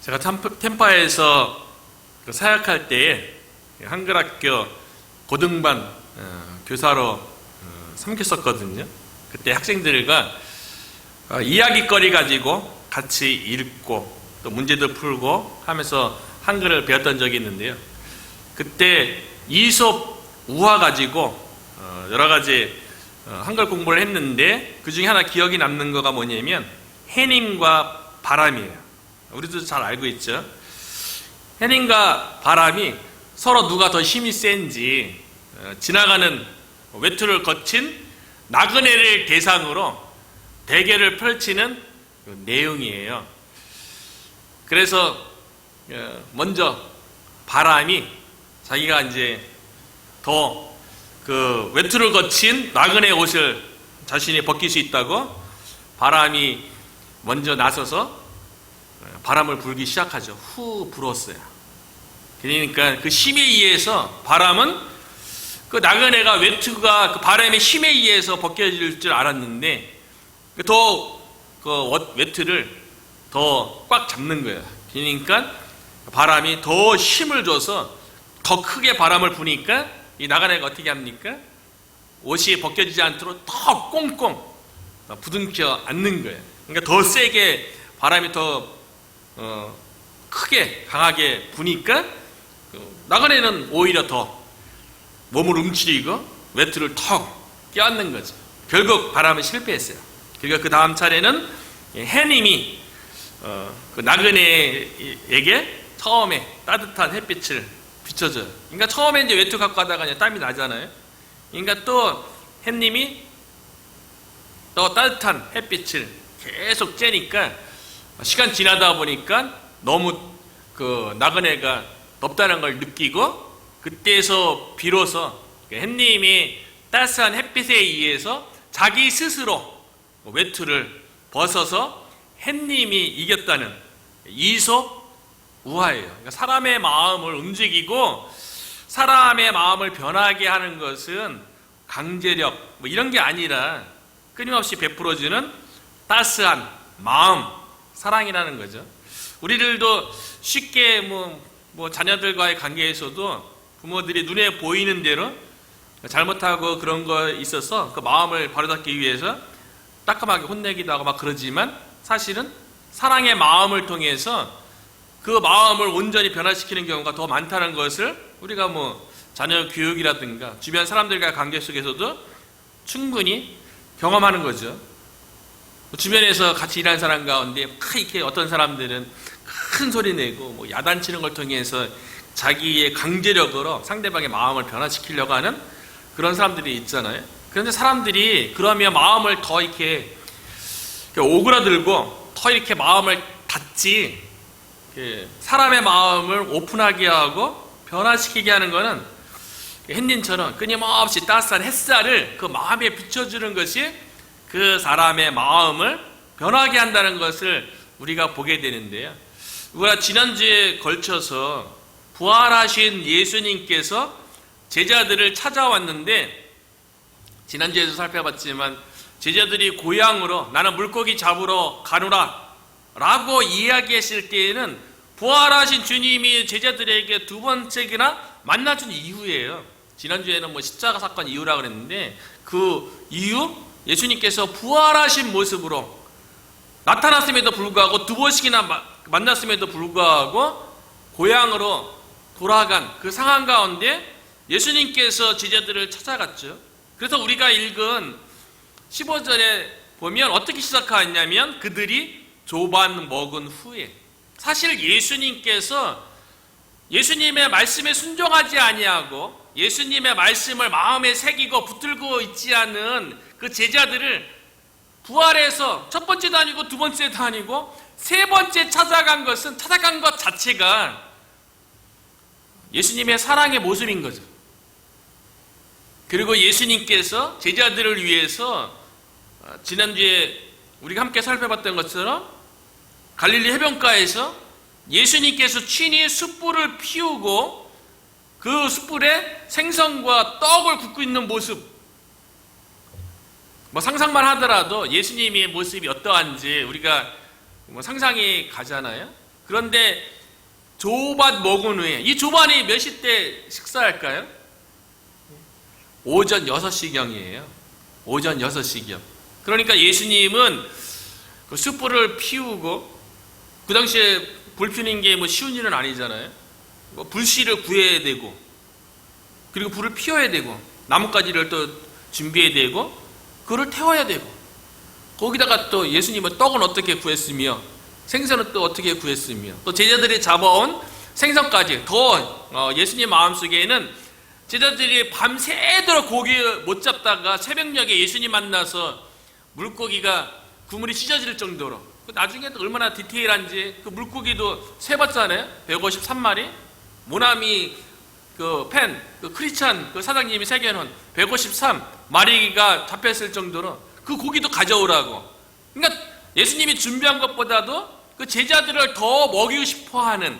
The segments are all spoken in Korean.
제가 템파에서 사역할 때에 한글학교 고등반 교사로 섬겼었거든요. 그때 학생들과 이야기거리 가지고 같이 읽고 또 문제도 풀고 하면서 한글을 배웠던 적이 있는데요. 그때 이솝 우화 가지고 여러 가지 한글 공부를 했는데 그 중에 하나 기억이 남는 거가 뭐냐면 해님과 바람이에요. 우리도 잘 알고 있죠. 해님과 바람이 서로 누가 더 힘이 센지 지나가는 외투를 거친 나그네를 대상으로 대결을 펼치는 내용이에요. 그래서 먼저 바람이 자기가 이제 더 그 외투를 거친 나그네 옷을 자신이 벗길 수 있다고 바람이 먼저 나서서 바람을 불기 시작하죠. 후 불었어요. 그러니까 그 힘에 의해서 바람은 그 나그네가 외투가 그 바람의 힘에 의해서 벗겨질 줄 알았는데 더 그 외투를 더 꽉 잡는 거예요. 그러니까 바람이 더 힘을 줘서 더 크게 바람을 부니까 이 나그네가 어떻게 합니까? 옷이 벗겨지지 않도록 더 꽁꽁 부둥켜 안는 거예요. 그러니까 더 세게 바람이 더 크게 강하게 부니까 나그네는 오히려 더 몸을 움츠리고 외투를 턱 껴안는 거죠. 결국 바람은 실패했어요. 그러니까 그 다음 차례는 해님이 그 나그네에게 처음에 따뜻한 햇빛을 비춰줘요. 그러니까 처음에 이제 외투 갖고 가다가 이제 땀이 나잖아요. 그러니까 또 해님이 또 따뜻한 햇빛을 계속 쬐니까 시간 지나다 보니까 너무 그 나그네가 덥다는 걸 느끼고 그때에서 비로소 햇님이 따스한 햇빛에 의해서 자기 스스로 외투를 벗어서 햇님이 이겼다는 이솝 우화예요. 그러니까 사람의 마음을 움직이고 사람의 마음을 변하게 하는 것은 강제력 뭐 이런 게 아니라 끊임없이 베풀어주는 따스한 마음, 사랑이라는 거죠. 우리들도 쉽게 뭐 자녀들과의 관계에서도 부모들이 눈에 보이는 대로 잘못하고 그런 거 있어서 그 마음을 바로잡기 위해서 따끔하게 혼내기도 하고 막 그러지만 사실은 사랑의 마음을 통해서 그 마음을 온전히 변화시키는 경우가 더 많다는 것을 우리가 뭐 자녀 교육이라든가 주변 사람들과의 관계 속에서도 충분히 경험하는 거죠. 주변에서 같이 일하는 사람 가운데 이렇게 어떤 사람들은 큰 소리 내고 뭐 야단치는 걸 통해서 자기의 강제력으로 상대방의 마음을 변화시키려고 하는 그런 사람들이 있잖아요. 그런데 사람들이 그러면 마음을 더 이렇게 오그라들고 더 이렇게 마음을 닫지 사람의 마음을 오픈하게 하고 변화시키게 하는 것은 햇님처럼 끊임없이 따스한 햇살을 그 마음에 비춰주는 것이 그 사람의 마음을 변하게 한다는 것을 우리가 보게 되는데요. 우리가 지난주에 걸쳐서 부활하신 예수님께서 제자들을 찾아왔는데 지난주에도 살펴봤지만 제자들이 고향으로 나는 물고기 잡으러 가노라 라고 이야기했을 때에는 부활하신 주님이 제자들에게 두 번째나 만나준 이후예요. 지난주에는 뭐 십자가 사건 이후라 그랬는데 그 이후 예수님께서 부활하신 모습으로 나타났음에도 불구하고 두 번씩이나 만났음에도 불구하고 고향으로 돌아간 그 상황 가운데 예수님께서 제자들을 찾아갔죠. 그래서 우리가 읽은 15절에 보면 어떻게 시작하냐면 그들이 조반 먹은 후에 사실 예수님께서 예수님의 말씀에 순종하지 아니하고 예수님의 말씀을 마음에 새기고 붙들고 있지 않은 그 제자들을 부활해서 첫 번째도 아니고 두 번째도 아니고 세 번째 찾아간 것 자체가 예수님의 사랑의 모습인 거죠. 그리고 예수님께서 제자들을 위해서 지난주에 우리가 함께 살펴봤던 것처럼 갈릴리 해변가에서 예수님께서 친히 숯불을 피우고 그 숯불에 생선과 떡을 굽고 있는 모습, 뭐 상상만 하더라도 예수님의 모습이 어떠한지 우리가 뭐 상상이 가잖아요. 그런데 조반 먹은 후에, 이 조반이 몇 시 때 식사할까요? 오전 6시경이에요. 오전 6시경. 그러니까 예수님은 그 숯불을 피우고, 그 당시에 불 피우는 게 뭐 쉬운 일은 아니잖아요. 뭐 불씨를 구해야 되고, 그리고 불을 피워야 되고, 나뭇가지를 또 준비해야 되고, 그걸 태워야 되고, 거기다가 또 예수님은 떡은 어떻게 구했으며, 생선은 또 어떻게 구했으며, 또 제자들이 잡아온 생선까지, 더 예수님 마음속에는 제자들이 밤새도록 고기 못 잡다가 새벽녘에 예수님 만나서 물고기가 국물이 찢어질 정도로, 나중에 또 얼마나 디테일한지, 그 물고기도 세봤잖아요. 153마리. 모나미 그 크리스찬 그 사장님이 새겨놓은 153마리가 잡혔을 정도로 그 고기도 가져오라고. 그러니까 예수님이 준비한 것보다도 그 제자들을 더 먹이고 싶어 하는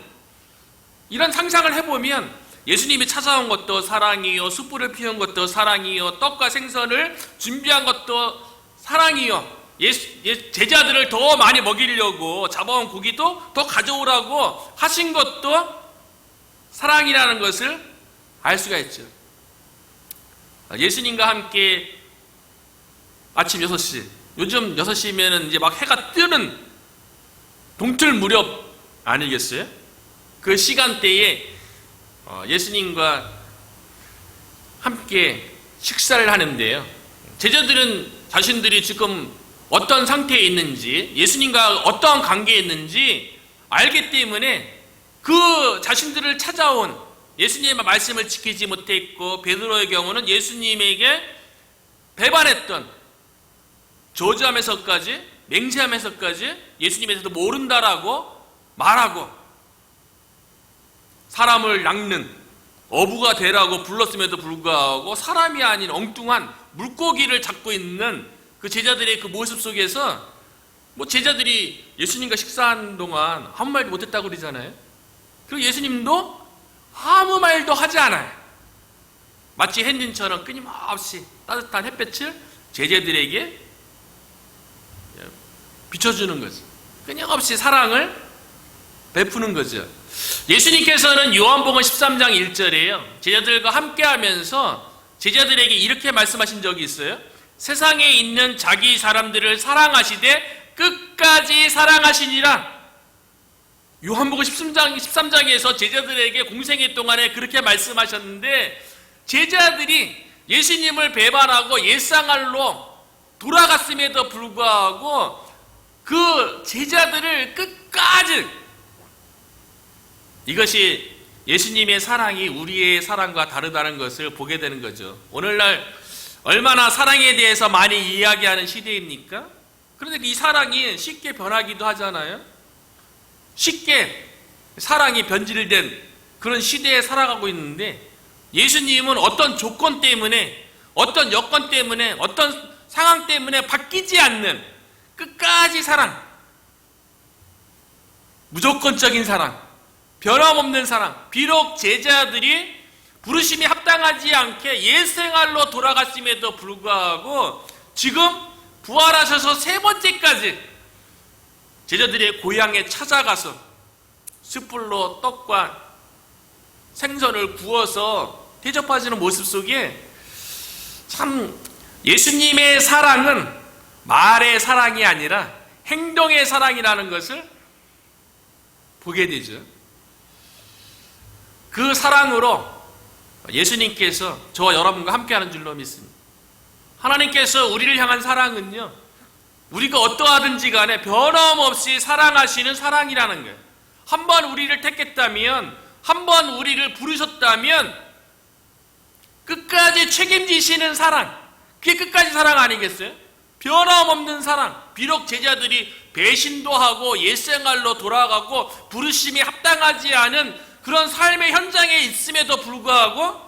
이런 상상을 해보면, 예수님이 찾아온 것도 사랑이요, 숯불을 피운 것도 사랑이요, 떡과 생선을 준비한 것도 사랑이요, 제자들을 더 많이 먹이려고 잡아온 고기도 더 가져오라고 하신 것도 사랑이라는 것을 알 수가 있죠. 예수님과 함께 아침 6시, 요즘 6시면 이제 막 해가 뜨는 동틀 무렵 아니겠어요? 그 시간대에 예수님과 함께 식사를 하는데요, 제자들은 자신들이 지금 어떤 상태에 있는지, 예수님과 어떠한 관계에 있는지 알기 때문에 그 자신들을 찾아온 예수님의 말씀을 지키지 못했고, 베드로의 경우는 예수님에게 배반했던, 저주하면서까지, 맹세하면서까지 예수님에 대해서 모른다라고 말하고, 사람을 낚는 어부가 되라고 불렀음에도 불구하고 사람이 아닌 엉뚱한 물고기를 잡고 있는 그 제자들의 그 모습 속에서, 뭐 제자들이 예수님과 식사하는 동안 아무 말도 못했다고 그러잖아요. 그리고 예수님도 아무 말도 하지 않아요. 마치 햇님처럼 끊임없이 따뜻한 햇볕을 제자들에게 비춰주는 거죠. 끊임없이 사랑을 베푸는 거죠. 예수님께서는 요한복음 13장 1절에요, 제자들과 함께하면서 제자들에게 이렇게 말씀하신 적이 있어요. 세상에 있는 자기 사람들을 사랑하시되 끝까지 사랑하시니라. 요한복음 13장에서 제자들에게 공생애 동안에 그렇게 말씀하셨는데, 제자들이 예수님을 배반하고 옛상할로 돌아갔음에도 불구하고 그 제자들을 끝까지, 이것이 예수님의 사랑이 우리의 사랑과 다르다는 것을 보게 되는 거죠. 오늘날 얼마나 사랑에 대해서 많이 이야기하는 시대입니까? 그런데 이 사랑이 쉽게 변하기도 하잖아요. 쉽게 사랑이 변질된 그런 시대에 살아가고 있는데, 예수님은 어떤 조건 때문에, 어떤 여건 때문에, 어떤 상황 때문에 바뀌지 않는 끝까지 사랑, 무조건적인 사랑, 변함없는 사랑, 비록 제자들이 부르심이 합당하지 않게 옛생활로 돌아갔음에도 불구하고 지금 부활하셔서 세 번째까지 제자들의 고향에 찾아가서 숯불로 떡과 생선을 구워서 대접하시는 모습 속에, 참 예수님의 사랑은 말의 사랑이 아니라 행동의 사랑이라는 것을 보게 되죠. 그 사랑으로 예수님께서 저와 여러분과 함께하는 줄로 믿습니다. 하나님께서 우리를 향한 사랑은요, 우리가 어떠하든지 간에 변함없이 사랑하시는 사랑이라는 거예요. 한번 우리를 택했다면, 한번 우리를 부르셨다면 끝까지 책임지시는 사랑, 그게 끝까지 사랑 아니겠어요? 변함없는 사랑. 비록 제자들이 배신도 하고 옛생활로 돌아가고 부르심이 합당하지 않은 그런 삶의 현장에 있음에도 불구하고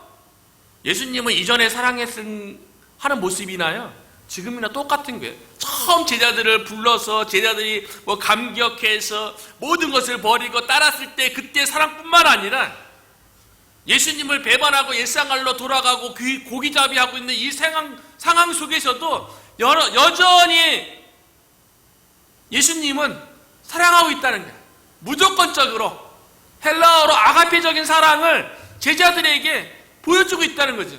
예수님은 이전에 사랑했던 하는 모습이나요, 지금이나 똑같은 거예요. 처음 제자들을 불러서 제자들이 뭐 감격해서 모든 것을 버리고 따랐을 때 그때 사랑뿐만 아니라, 예수님을 배반하고 옛생활로 돌아가고 고기잡이하고 있는 이 상황 속에서도 여전히 예수님은 사랑하고 있다는 거예요. 무조건적으로 헬라어로 아가페적인 사랑을 제자들에게 보여주고 있다는 거죠.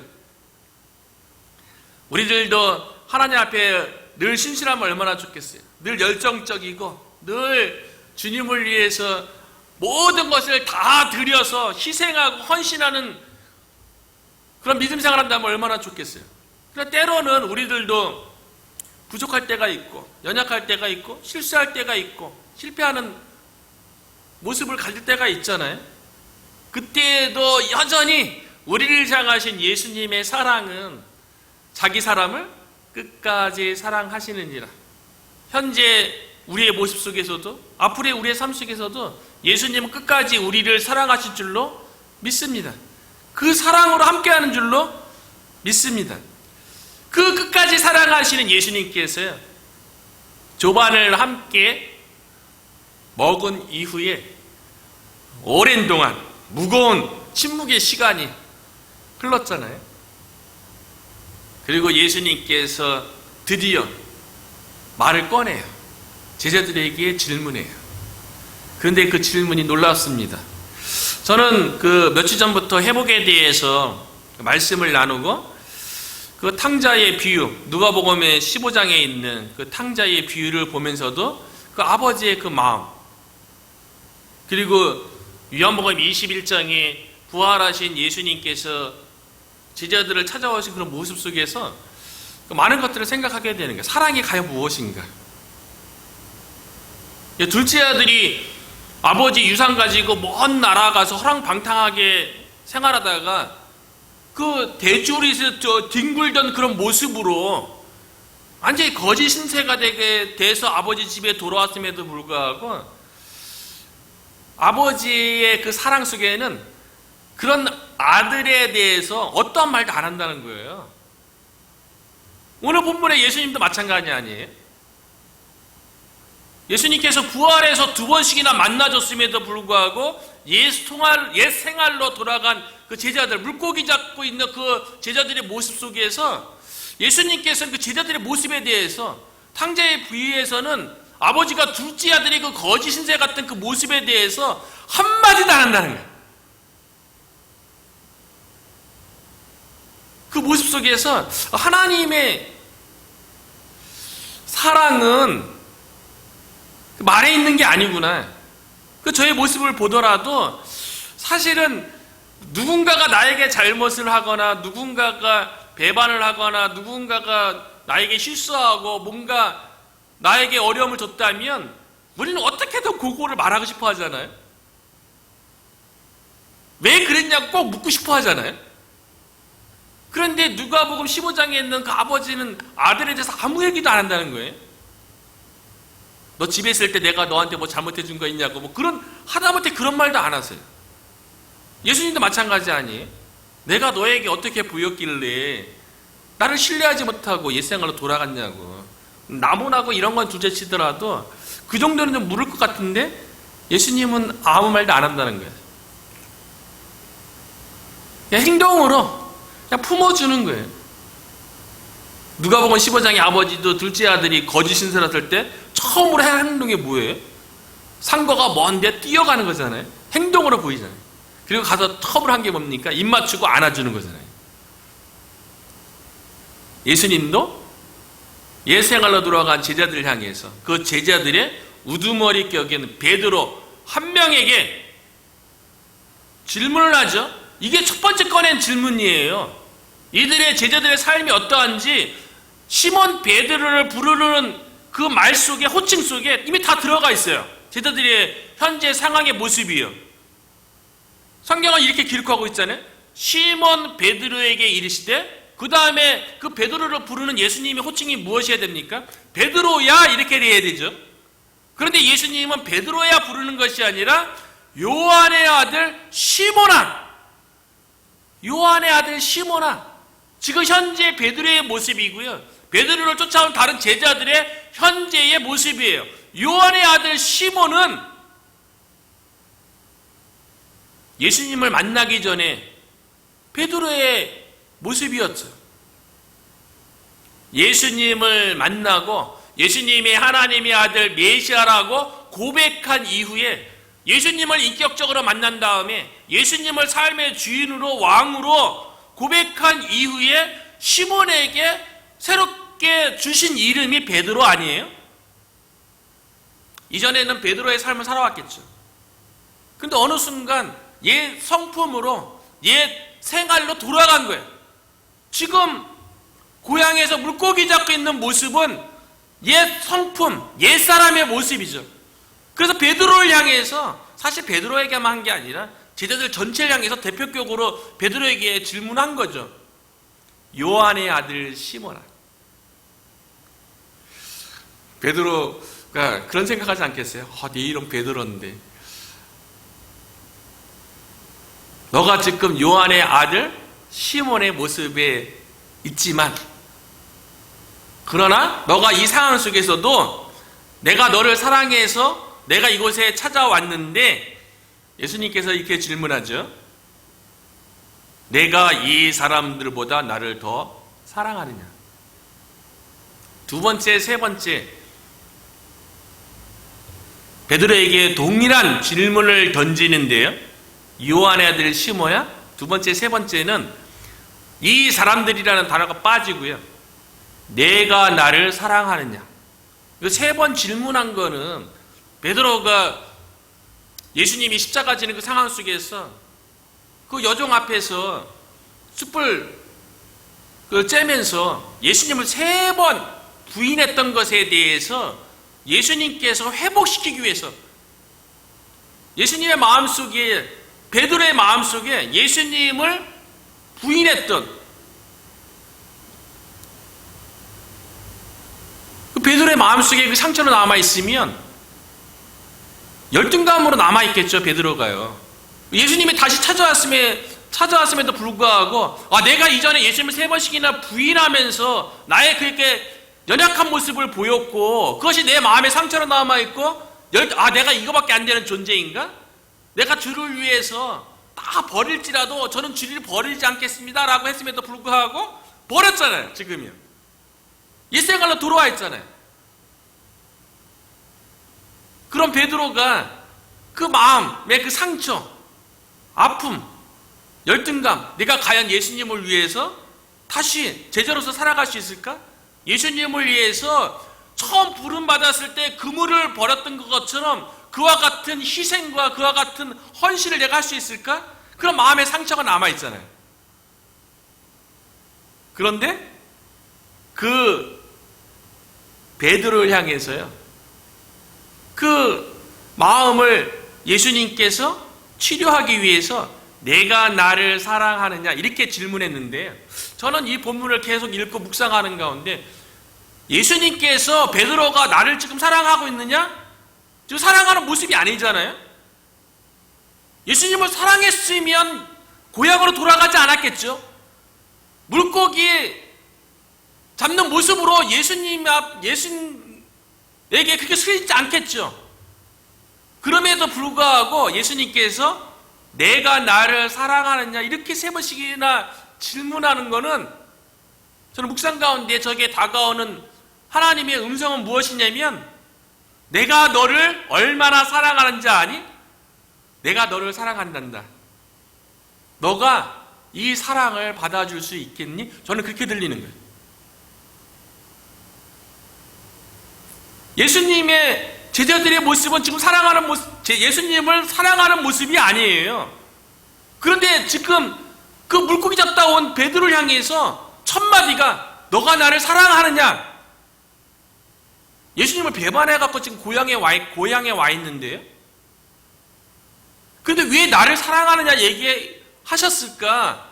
우리들도 하나님 앞에 늘 신실하면 얼마나 좋겠어요. 늘 열정적이고 늘 주님을 위해서 모든 것을 다 들여서 희생하고 헌신하는 그런 믿음 생활을 한다면 얼마나 좋겠어요. 그러나 때로는 우리들도 부족할 때가 있고 연약할 때가 있고 실수할 때가 있고 실패하는 모습을 가질 때가 있잖아요. 그때에도 여전히 우리를 향하신 예수님의 사랑은 자기 사람을 끝까지 사랑하시느니라. 현재 우리의 모습 속에서도 앞으로의 우리의 삶 속에서도 예수님은 끝까지 우리를 사랑하실 줄로 믿습니다. 그 사랑으로 함께하는 줄로 믿습니다. 그 끝까지 사랑하시는 예수님께서요, 조반을 함께 먹은 이후에 오랜 동안 무거운 침묵의 시간이 흘렀잖아요. 그리고 예수님께서 드디어 말을 꺼내요. 제자들에게 질문해요. 그런데 그 질문이 놀랍습니다. 저는 그 며칠 전부터 회복에 대해서 말씀을 나누고 그 탕자의 비유, 누가복음의 15장에 있는 그 탕자의 비유를 보면서도 그 아버지의 그 마음, 그리고 요한복음 21장에 부활하신 예수님께서 제자들을 찾아오신 그런 모습 속에서 많은 것들을 생각하게 되는 거예요. 사랑이 과연 무엇인가? 둘째 아들이 아버지 유산 가지고 먼 나라 가서 허랑방탕하게 생활하다가 그 대주리에서 뒹굴던 그런 모습으로 완전히 거짓 신세가 되게 돼서 아버지 집에 돌아왔음에도 불구하고 아버지의 그 사랑 속에는 그런 아들에 대해서 어떠한 말도 안 한다는 거예요. 오늘 본문의 예수님도 마찬가지 아니에요? 예수님께서 부활해서 2번씩이나 만나줬음에도 불구하고 옛 생활로 돌아간 그 제자들, 물고기 잡고 있는 그 제자들의 모습 속에서 예수님께서는 그 제자들의 모습에 대해서 탕자의 부위에서는 아버지가 둘째 아들의 그 거짓 신세 같은 그 모습에 대해서 한마디도 안 한다는 거예요. 그 모습 속에서 하나님의 사랑은 말에 있는 게 아니구나. 그 저의 모습을 보더라도 사실은 누군가가 나에게 잘못을 하거나 누군가가 배반을 하거나 누군가가 나에게 실수하고 뭔가 나에게 어려움을 줬다면 우리는 어떻게든 그거를 말하고 싶어 하잖아요. 왜 그랬냐고 꼭 묻고 싶어 하잖아요. 그런데 누가복음 15장에 있는 그 아버지는 아들에 대해서 아무 얘기도 안 한다는 거예요. 너 집에 있을 때 내가 너한테 뭐 잘못해 준 거 있냐고 뭐 그런 하다못해 그런 말도 안 하세요. 예수님도 마찬가지 아니에요? 내가 너에게 어떻게 보였길래 나를 신뢰하지 못하고 옛생활로 돌아갔냐고. 나무나고 이런 건 둘째치더라도 그 정도는 좀 물을 것 같은데 예수님은 아무 말도 안 한다는 거예요. 그냥 행동으로 그냥 품어주는 거예요. 누가복음 15장의 아버지도 둘째 아들이 거짓 신세를 했을 때 처음으로 한 행동이 뭐예요? 상거가 먼데 뛰어가는 거잖아요. 행동으로 보이잖아요. 그리고 가서 텁을 한 게 뭡니까? 입 맞추고 안아주는 거잖아요. 예수님도 옛 생활로 돌아간 제자들을 향해서 그 제자들의 우두머리 격인 베드로 한 명에게 질문을 하죠. 이게 첫 번째 꺼낸 질문이에요. 이들의 제자들의 삶이 어떠한지 시몬 베드로를 부르는 그 말 속에, 호칭 속에 이미 다 들어가 있어요. 제자들의 현재 상황의 모습이요. 성경은 이렇게 기록하고 있잖아요. 시몬 베드로에게 이르시되, 그 다음에 그 베드로를 부르는 예수님의 호칭이 무엇이어야 됩니까? 베드로야 이렇게 돼야 되죠. 그런데 예수님은 베드로야 부르는 것이 아니라 요한의 아들 시몬아, 요한의 아들 시몬아. 지금 현재 베드로의 모습이고요, 베드로를 쫓아온 다른 제자들의 현재의 모습이에요. 요한의 아들 시몬은 예수님을 만나기 전에 베드로의 모습이었죠. 예수님을 만나고 예수님이 하나님의 아들 메시아라고 고백한 이후에 예수님을 인격적으로 만난 다음에 예수님을 삶의 주인으로 왕으로 고백한 이후에 시몬에게 새롭게 주신 이름이 베드로 아니에요? 이전에는 베드로의 삶을 살아왔겠죠. 근데 어느 순간 옛 성품으로 옛 생활로 돌아간 거예요. 지금 고향에서 물고기 잡고 있는 모습은 옛 성품, 옛 사람의 모습이죠. 그래서 베드로를 향해서, 사실 베드로에게만 한 게 아니라 제자들 전체를 향해서 대표격으로 베드로에게 질문한 거죠. 요한의 아들 시몬아. 베드로가 그런 생각하지 않겠어요? 내 이름 베드로인데 너가 지금 요한의 아들 시몬의 모습에 있지만, 그러나 너가 이 상황 속에서도 내가 너를 사랑해서 내가 이곳에 찾아왔는데, 예수님께서 이렇게 질문하죠. 내가 이 사람들보다 나를 더 사랑하느냐? 두 번째, 세 번째, 베드로에게 동일한 질문을 던지는데요. 요한의 아들 시몬야? 두 번째, 세 번째는 이 사람들이라는 단어가 빠지고요. 내가 나를 사랑하느냐? 세 번 질문한 거는 베드로가 예수님이 십자가 지는 그 상황 속에서 그 여종 앞에서 숯불 쬐면서 예수님을 세 번 부인했던 것에 대해서 예수님께서 회복시키기 위해서 예수님의 마음속에, 베드로의 마음속에 예수님을 부인했던 그 베드로의 마음속에 그 상처로 남아있으면 열등감으로 남아있겠죠. 베드로가요. 예수님이 다시 찾아왔음에도 불구하고 내가 이전에 예수님을 세 번씩이나 부인하면서 나의 그렇게 연약한 모습을 보였고 그것이 내 마음에 상처로 남아있고 내가 이거밖에 안 되는 존재인가? 내가 주를 위해서 다 버릴지라도 저는 주를 버리지 않겠습니다 라고 했음에도 불구하고 버렸잖아요. 지금이요. 옛생활로 돌아와 있잖아요. 그럼 베드로가 그 마음의 그 상처, 아픔, 열등감, 내가 과연 예수님을 위해서 다시 제자로서 살아갈 수 있을까? 예수님을 위해서 처음 부름받았을 때 그물을 버렸던 것처럼 그와 같은 희생과 그와 같은 헌신을 내가 할 수 있을까? 그런 마음의 상처가 남아있잖아요. 그런데 그 베드로를 향해서요, 그 마음을 예수님께서 치료하기 위해서 내가 나를 사랑하느냐 이렇게 질문했는데, 저는 이 본문을 계속 읽고 묵상하는 가운데 예수님께서 베드로가 나를 지금 사랑하고 있느냐? 지금 사랑하는 모습이 아니잖아요. 예수님을 사랑했으면 고향으로 돌아가지 않았겠죠. 물고기 잡는 모습으로 예수님에게 그렇게 스리지 않겠죠. 그럼에도 불구하고 예수님께서 내가 나를 사랑하느냐 이렇게 세 번씩이나 질문하는 것은 저는 묵상 가운데 저게 다가오는 하나님의 음성은 무엇이냐면, 내가 너를 얼마나 사랑하는지 아니? 내가 너를 사랑한단다. 너가 이 사랑을 받아줄 수 있겠니? 저는 그렇게 들리는 거예요. 예수님의 제자들의 모습은 지금 사랑하는 모습, 예수님을 사랑하는 모습이 아니에요. 그런데 지금 그 물고기 잡다 온 베드로를 향해서 첫 마디가 너가 나를 사랑하느냐? 예수님을 배반해갖고 지금 고향에 와 있는데요. 그런데 왜 나를 사랑하느냐 얘기하셨을까?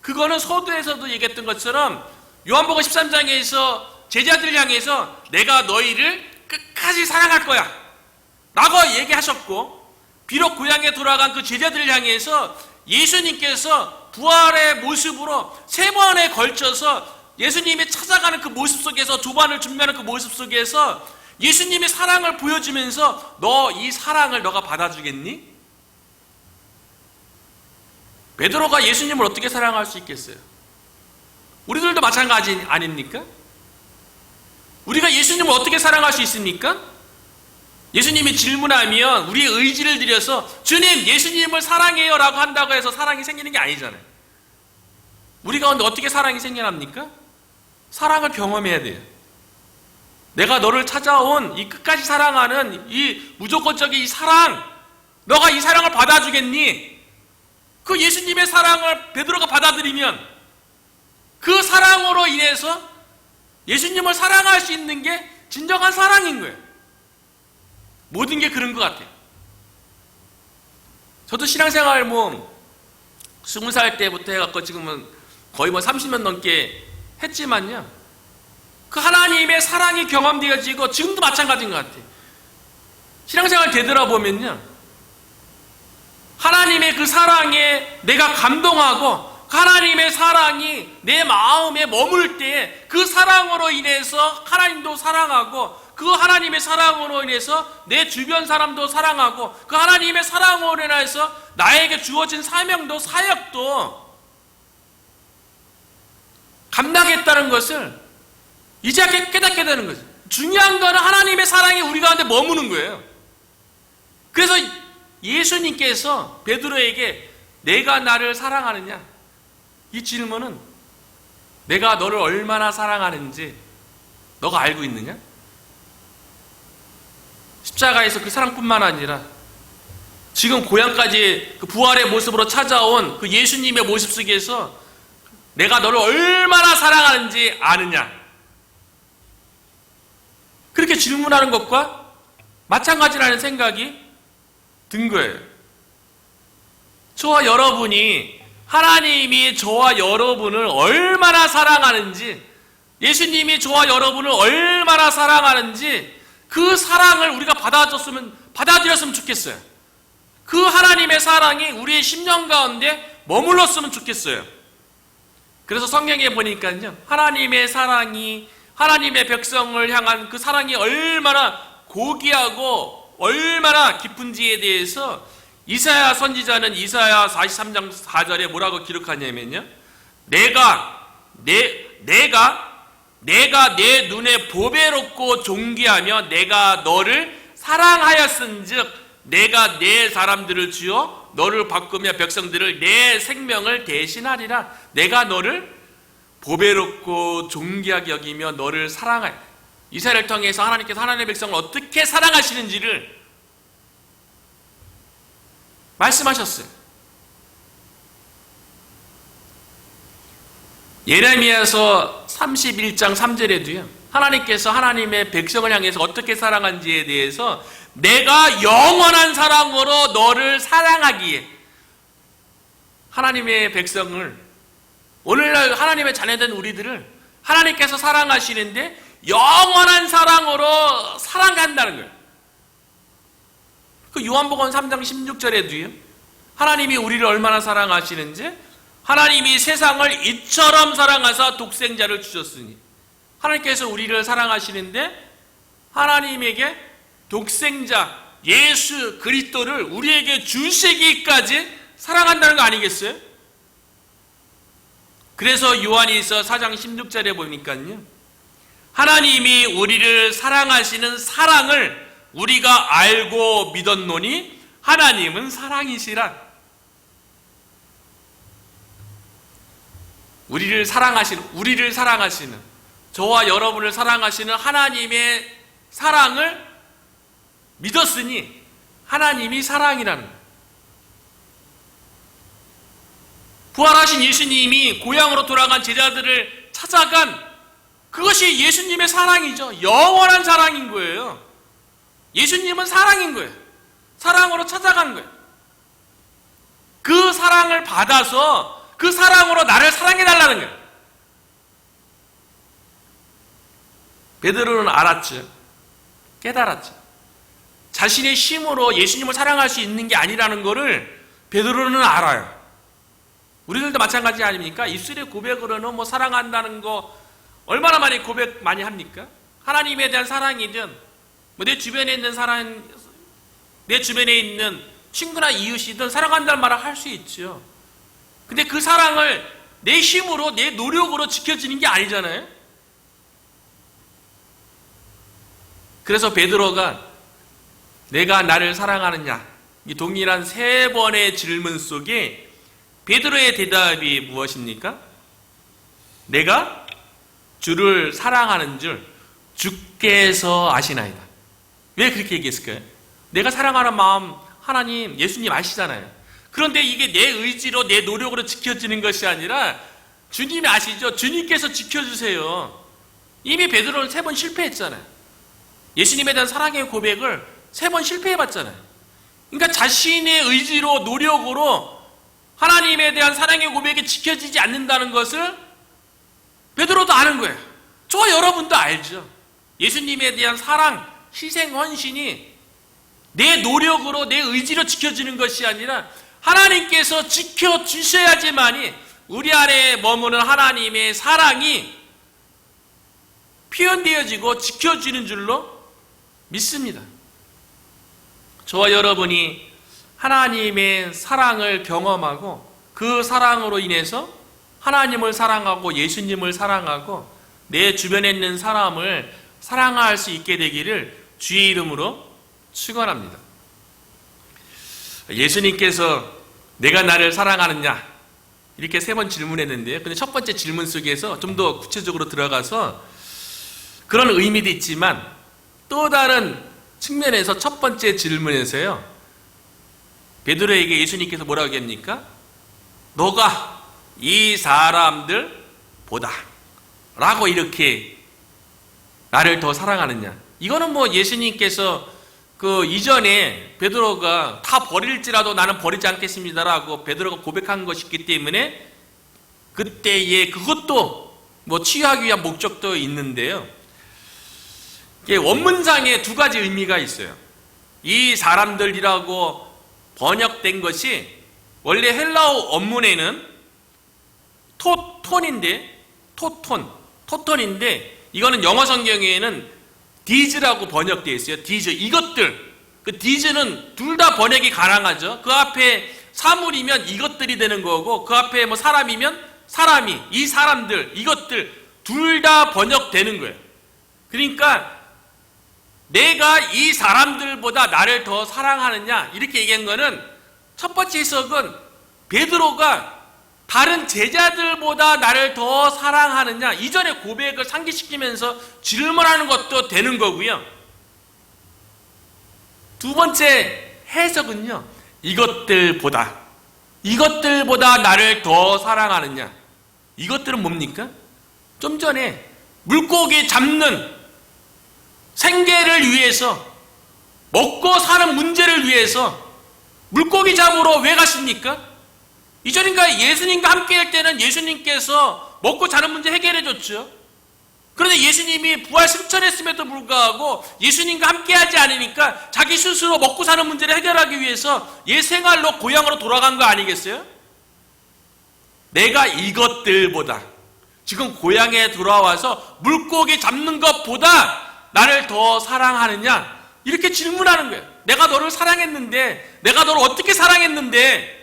그거는 서두에서도 얘기했던 것처럼 요한복음 13장에서 제자들을 향해서 내가 너희를 끝까지 사랑할 거야 라고 얘기하셨고, 비록 고향에 돌아간 그 제자들을 향해서 예수님께서 부활의 모습으로 세 번에 걸쳐서 예수님이 찾아가는 그 모습 속에서, 조반을 준비하는 그 모습 속에서 예수님의 사랑을 보여주면서 너 이 사랑을 너가 받아주겠니? 베드로가 예수님을 어떻게 사랑할 수 있겠어요? 우리들도 마찬가지 아닙니까? 우리가 예수님을 어떻게 사랑할 수 있습니까? 예수님이 질문하면 우리의 의지를 들여서 주님, 예수님을 사랑해요 라고 한다고 해서 사랑이 생기는 게 아니잖아요. 우리 가운데 어떻게 사랑이 생겨납니까? 사랑을 경험해야 돼요. 내가 너를 찾아온 이 끝까지 사랑하는 이 무조건적인 이 사랑, 너가 이 사랑을 받아주겠니? 그 예수님의 사랑을 베드로가 받아들이면 그 사랑으로 인해서 예수님을 사랑할 수 있는 게 진정한 사랑인 거예요. 모든 게 그런 것 같아요. 저도 신앙생활 20살 때부터 해갖고 지금은 거의 30년 넘게 했지만요, 그 하나님의 사랑이 경험되어지고 지금도 마찬가지인 것 같아요. 신앙생활 되돌아보면요, 하나님의 그 사랑에 내가 감동하고 그 하나님의 사랑이 내 마음에 머물 때 그 사랑으로 인해서 하나님도 사랑하고 그 하나님의 사랑으로 인해서 내 주변 사람도 사랑하고 그 하나님의 사랑으로 인해서 나에게 주어진 사명도 사역도 감당했다는 것을 이제 깨닫게 되는 거죠. 중요한 거는 하나님의 사랑이 우리 가운데 머무는 거예요. 그래서 예수님께서 베드로에게 내가 나를 사랑하느냐? 이 질문은 내가 너를 얼마나 사랑하는지 너가 알고 있느냐? 십자가에서 그 사랑뿐만 아니라 지금 고향까지 그 부활의 모습으로 찾아온 그 예수님의 모습 속에서 내가 너를 얼마나 사랑하는지 아느냐? 그렇게 질문하는 것과 마찬가지라는 생각이 든 거예요. 저와 여러분이 하나님이 저와 여러분을 얼마나 사랑하는지, 예수님이 저와 여러분을 얼마나 사랑하는지 그 사랑을 우리가 받아들였으면 좋겠어요. 그 하나님의 사랑이 우리의 심령 가운데 머물렀으면 좋겠어요. 그래서 성경에 보니까요, 하나님의 사랑이 하나님의 백성을 향한 그 사랑이 얼마나 고귀하고 얼마나 깊은지에 대해서 이사야 선지자는 이사야 43장 4절에 뭐라고 기록하냐면요, 내가 내 눈에 보배롭고 존귀하며 내가 너를 사랑하였은즉 내가 내 사람들을 주어 너를 바꾸며 백성들을 내 생명을 대신하리라. 내가 너를 보배롭고 존귀하게 여기며 너를 사랑하여. 이사야를 통해서 하나님께서 하나님의 백성을 어떻게 사랑하시는지를 말씀하셨어요. 예레미야서 31장 3절에도요, 하나님께서 하나님의 백성을 향해서 어떻게 사랑한지에 대해서 내가 영원한 사랑으로 너를 사랑하기에, 하나님의 백성을, 오늘날 하나님의 자녀된 우리들을 하나님께서 사랑하시는데 영원한 사랑으로 사랑한다는 거예요. 그 요한복음 3장 16절에도요, 하나님이 우리를 얼마나 사랑하시는지, 하나님이 세상을 이처럼 사랑하사 독생자를 주셨으니, 하나님께서 우리를 사랑하시는데 하나님에게 독생자 예수 그리스도를 우리에게 주시기까지 사랑한다는 거 아니겠어요? 그래서 요한일서 4장 16절에 보니까요, 하나님이 우리를 사랑하시는 사랑을 우리가 알고 믿었노니 하나님은 사랑이시라. 우리를 사랑하시는 저와 여러분을 사랑하시는 하나님의 사랑을 믿었으니 하나님이 사랑이라는 거예요. 부활하신 예수님이 고향으로 돌아간 제자들을 찾아간 그것이 예수님의 사랑이죠. 영원한 사랑인 거예요. 예수님은 사랑인 거예요. 사랑으로 찾아간 거예요. 그 사랑을 받아서 그 사랑으로 나를 사랑해달라는 거예요. 베드로는 알았죠. 깨달았죠. 자신의 힘으로 예수님을 사랑할 수 있는 게 아니라는 것을 베드로는 알아요. 우리들도 마찬가지 아닙니까? 입술의 고백으로는 사랑한다는 거 얼마나 많이 고백 많이 합니까? 하나님에 대한 사랑이든 내 주변에 있는 내 주변에 있는 친구나 이웃이든 사랑한다는 말을 할 수 있죠. 근데 그 사랑을 내 힘으로 내 노력으로 지켜지는 게 아니잖아요. 그래서 베드로가 내가 나를 사랑하느냐? 이 동일한 세 번의 질문 속에 베드로의 대답이 무엇입니까? 내가 주를 사랑하는 줄 주께서 아시나이다. 왜 그렇게 얘기했을까요? 내가 사랑하는 마음 하나님, 예수님 아시잖아요. 그런데 이게 내 의지로 내 노력으로 지켜지는 것이 아니라 주님이 아시죠? 주님께서 지켜주세요. 이미 베드로는 3번 실패했잖아요. 예수님에 대한 사랑의 고백을 3번 실패해봤잖아요. 그러니까 자신의 의지로 노력으로 하나님에 대한 사랑의 고백이 지켜지지 않는다는 것을 베드로도 아는 거예요. 저와 여러분도 알죠. 예수님에 대한 사랑, 희생, 헌신이 내 노력으로 내 의지로 지켜지는 것이 아니라 하나님께서 지켜주셔야지만이 우리 안에 머무는 하나님의 사랑이 표현되어지고 지켜지는 줄로 믿습니다. 저와 여러분이 하나님의 사랑을 경험하고 그 사랑으로 인해서 하나님을 사랑하고 예수님을 사랑하고 내 주변에 있는 사람을 사랑할 수 있게 되기를 주의 이름으로 축원합니다. 예수님께서 내가 나를 사랑하느냐 이렇게 3번 질문했는데요. 근데 첫 번째 질문 속에서 좀 더 구체적으로 들어가서 그런 의미도 있지만 또 다른 측면에서 첫 번째 질문에서요. 베드로에게 예수님께서 뭐라고 합니까? 너가 이 사람들 보다 라고 이렇게 나를 더 사랑하느냐. 이거는 뭐 예수님께서 그 이전에 베드로가 다 버릴지라도 나는 버리지 않겠습니다라고 베드로가 고백한 것이기 때문에 그때의 그것도 뭐 취하기 위한 목적도 있는데요. 원문상에 2가지 의미가 있어요. 이 사람들이라고 번역된 것이 원래 헬라어 원문에는 토톤인데 이거는 영어 성경에는 디즈라고 번역되어 있어요. 디즈, 이것들. 그 디즈는 둘 다 번역이 가능하죠. 그 앞에 사물이면 이것들이 되는 거고 그 앞에 뭐 사람이면 사람이, 이 사람들, 이것들 둘 다 번역되는 거예요. 그러니까 내가 이 사람들보다 나를 더 사랑하느냐 이렇게 얘기한 거는 첫 번째 해석은 베드로가 다른 제자들보다 나를 더 사랑하느냐 이전의 고백을 상기시키면서 질문하는 것도 되는 거고요. 2번째 해석은요. 이것들보다 나를 더 사랑하느냐. 이것들은 뭡니까? 좀 전에 물고기 잡는 생계를 위해서 먹고 사는 문제를 위해서 물고기 잡으러 왜 가십니까? 이전인가 예수님과 함께 할 때는 예수님께서 먹고 자는 문제 해결해 줬죠. 그런데 예수님이 부활 승천했음에도 불구하고 예수님과 함께 하지 않으니까 자기 스스로 먹고 사는 문제를 해결하기 위해서 옛 생활로 고향으로 돌아간 거 아니겠어요? 내가 이것들보다 지금 고향에 돌아와서 물고기 잡는 것보다 나를 더 사랑하느냐 이렇게 질문하는 거예요. 내가 너를 사랑했는데 내가 너를 어떻게 사랑했는데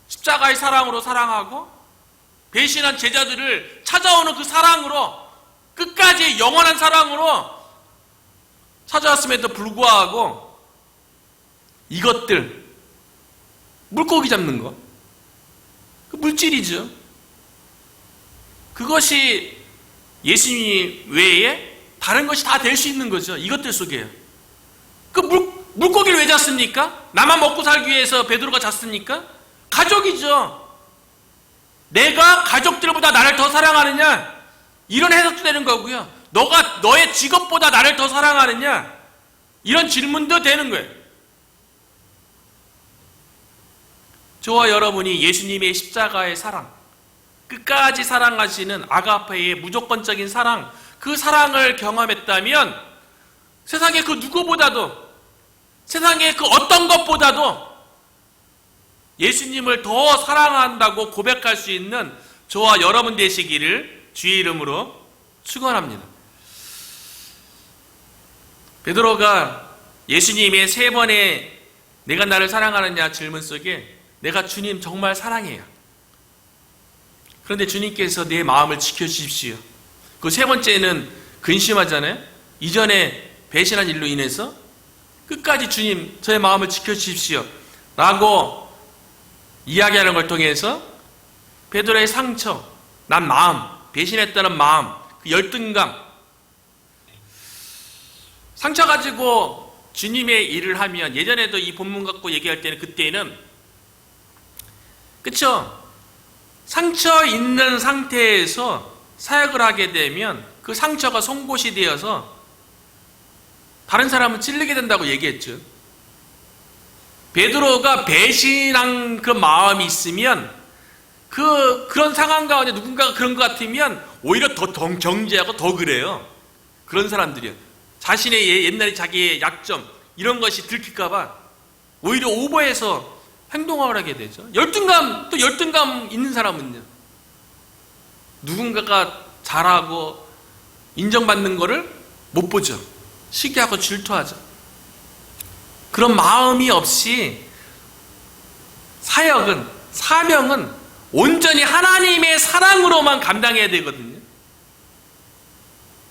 십자가의 사랑으로 사랑하고 배신한 제자들을 찾아오는 그 사랑으로 끝까지 영원한 사랑으로 찾아왔음에도 불구하고 이것들 물고기 잡는 거 그 물질이죠. 그것이 예수님 외에 다른 것이 다 될 수 있는 거죠. 이것들 속에요. 그 물고기를 왜 잡습니까? 나만 먹고 살기 위해서 베드로가 잡습니까? 가족이죠. 내가 가족들보다 나를 더 사랑하느냐? 이런 해석도 되는 거고요. 너가 너의 직업보다 나를 더 사랑하느냐? 이런 질문도 되는 거예요. 저와 여러분이 예수님의 십자가의 사랑, 끝까지 사랑하시는 아가페의 무조건적인 사랑, 그 사랑을 경험했다면 세상의 그 누구보다도, 세상의 그 어떤 것보다도 예수님을 더 사랑한다고 고백할 수 있는 저와 여러분 되시기를 주의 이름으로 축원합니다. 베드로가 예수님의 3번의 내가 나를 사랑하느냐 질문 속에 내가 주님 정말 사랑해요. 그런데 주님께서 내 마음을 지켜주십시오. 그 3번째는 근심하잖아요. 이전에 배신한 일로 인해서 끝까지 주님 저의 마음을 지켜주십시오 라고 이야기하는 걸 통해서 베드로의 상처, 난 마음, 배신했다는 마음, 그 열등감, 상처 가지고 주님의 일을 하면, 예전에도 이 본문 갖고 얘기할 때는 그때는 그쵸? 상처 있는 상태에서 사역을 하게 되면 그 상처가 송곳이 되어서 다른 사람은 찔리게 된다고 얘기했죠. 베드로가 배신한 그 마음이 있으면 그런 상황 가운데 누군가가 그런 것 같으면 오히려 더 정죄하고 더 그래요. 그런 사람들이요. 자신의 옛날에 자기의 약점 이런 것이 들킬까봐 오히려 오버해서 행동을 하게 되죠. 열등감, 또 열등감 있는 사람은요. 누군가가 잘하고 인정받는 거를 못 보죠. 시기하고 질투하죠. 그런 마음이 없이 사역은, 사명은 온전히 하나님의 사랑으로만 감당해야 되거든요.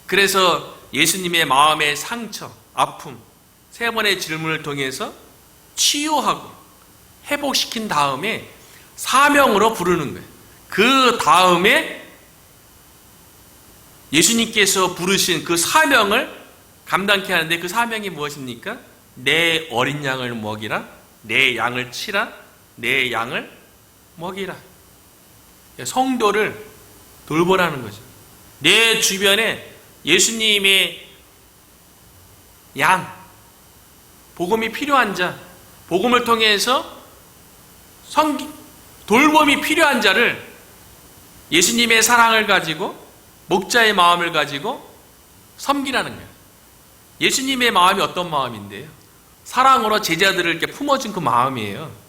그래서 예수님의 마음의 상처, 아픔, 3번의 질문을 통해서 치유하고 회복시킨 다음에 사명으로 부르는 거예요. 그 다음에 예수님께서 부르신 그 사명을 감당케 하는데 그 사명이 무엇입니까? 내 어린 양을 먹이라, 내 양을 치라, 내 양을 먹이라. 성도를 돌보라는 거죠. 내 주변에 예수님의 양, 복음이 필요한 자, 복음을 통해서 돌봄이 필요한 자를 예수님의 사랑을 가지고 목자의 마음을 가지고 섬기라는 거예요. 예수님의 마음이 어떤 마음인데요? 사랑으로 제자들을 이렇게 품어준 그 마음이에요.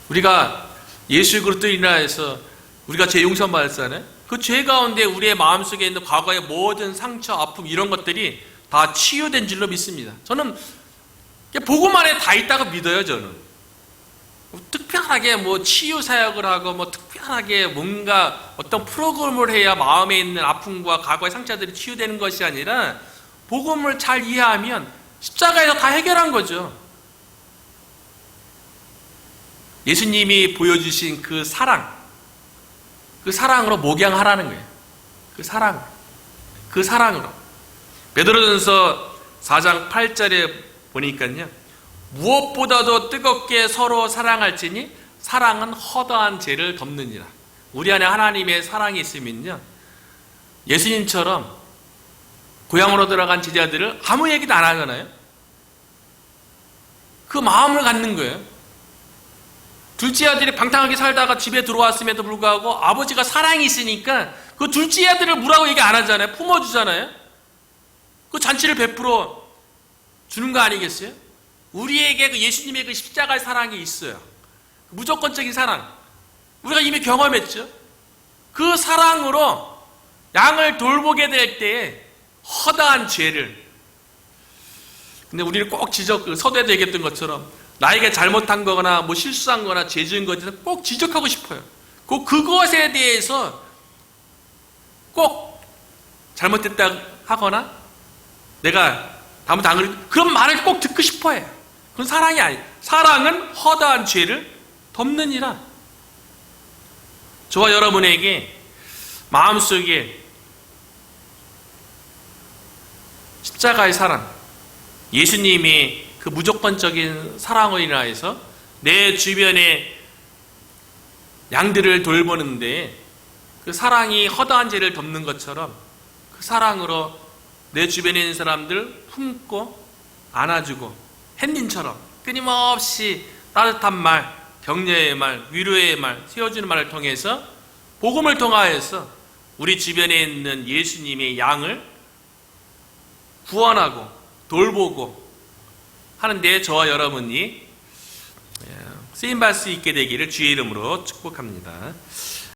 우리가 예수 그리스도 인하여서 우리가 죄 용서 받았잖아요. 그 죄 가운데 우리의 마음속에 있는 과거의 모든 상처, 아픔 이런 것들이 다 치유된 줄로 믿습니다. 저는 복음 안에 다 있다고 믿어요. 저는 특별하게 뭐 치유 사역을 하고 뭐 특별하게 뭔가 어떤 프로그램을 해야 마음에 있는 아픔과 과거의 상처들이 치유되는 것이 아니라 복음을 잘 이해하면 십자가에서 다 해결한 거죠. 예수님이 보여주신 그 사랑으로 목양하라는 거예요. 그 사랑으로. 베드로전서 4장 8절에 보니까요, 무엇보다도 뜨겁게 서로 사랑할지니 사랑은 허다한 죄를 덮느니라. 우리 안에 하나님의 사랑이 있으면요, 예수님처럼 고향으로 들어간 제자들을 아무 얘기도 안 하잖아요. 그 마음을 갖는 거예요. 둘째 아들이 방탕하게 살다가 집에 들어왔음에도 불구하고 아버지가 사랑이 있으니까 그 둘째 아들을 뭐라고 얘기 안 하잖아요. 품어주잖아요. 그 잔치를 베풀어 주는 거 아니겠어요? 우리에게 그 예수님의 그 십자가의 사랑이 있어요. 무조건적인 사랑. 우리가 이미 경험했죠. 그 사랑으로 양을 돌보게 될 때에 허다한 죄를, 근데 우리는 꼭 서두에도 얘기했던 것처럼 나에게 잘못한 거거나 뭐 실수한 거나 죄 지은 것에 대해서 꼭 지적하고 싶어요. 그것에 대해서 꼭 잘못됐다 하거나 내가 다음부터 안 그럴, 그런 말을 꼭 듣고 싶어 해요. 그건 사랑이 아니에요. 사랑은 허다한 죄를 덮느니라. 저와 여러분에게 마음속에 십자가의 사랑, 예수님의 그 무조건적인 사랑으로 인하여서 내 주변의 양들을 돌보는데 그 사랑이 허다한 죄를 덮는 것처럼 그 사랑으로 내 주변에 있는 사람들 품고 안아주고 햇님처럼 끊임없이 따뜻한 말, 격려의 말, 위로의 말, 세워주는 말을 통해서 복음을 통하여서 우리 주변에 있는 예수님의 양을 구원하고 돌보고 하는데 저와 여러분이 쓰임받을 수 있게 되기를 주의 이름으로 축복합니다.